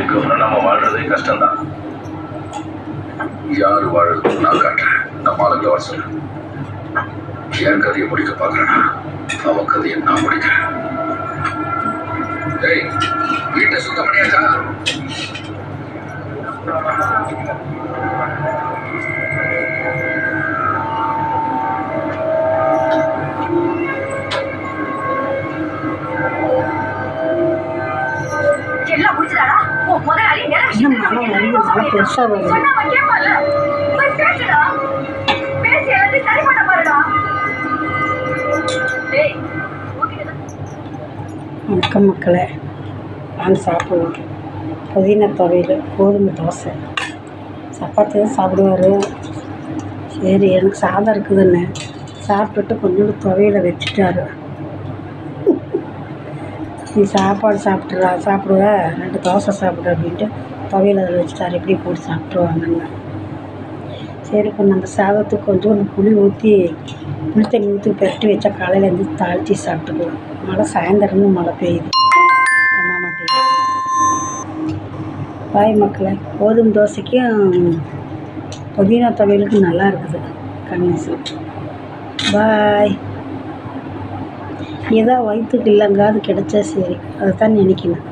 இருக்கும்னு நம்ம வாழ்றதே கஷ்டம்தான். யாரு வாழறது நான் காட்டுறேன். நம்ம ஆளுங்களை வர சொல்லு. என் கதையை முடிக்க பார்க்கறேன்னா அவன் கதையை நான் முடிக்கிறேன். வீட்டை சுத்தம் பண்ணியாச்சா? எல்லாம் முடிச்சுதாடா? முதலாளி பெருசா வருது. வணக்கம் மக்களே, வாங்க சாப்பிடுவோம். புதினா துவையல், கோதுமை தோசை, சப்பாத்தி தான் சாப்பிடுவார். சரி எனக்கு சாதம் இருக்குதுன்னு சாப்பிட்டுட்டு கொஞ்சோண்டு துவையலை வச்சுட்டாரு. நீ சாப்பாடு சாப்பிடுவ 2 தோசை சாப்பிடு அப்படின்ட்டு துவையல் அதில் வச்சுட்டாரு. எப்படி போட்டு சாப்பிட்ருவாங்கன்னு. சரி இப்போ நம்ம சாதத்துக்கு கொஞ்சோண்டு புளி ஊற்றி தண்ணி ஊற்றி பெரட்டி வச்சா காலையில் இருந்து தாளித்து சாப்பிட்டுக்கலாம். மழை சாயந்தரமும் மழை பெய்யுது. அம்மா மாட்டேங்குது. பாய் மக்களே, கோதுமை தோசைக்கும் புதினா துவையலுக்கும் நல்லா இருக்குது காம்பினேஷன். பாய். ஏதோ வயிற்றுக்கு இல்லைங்காது கிடைச்சா சரி, அதை தான் நினைக்கணும்.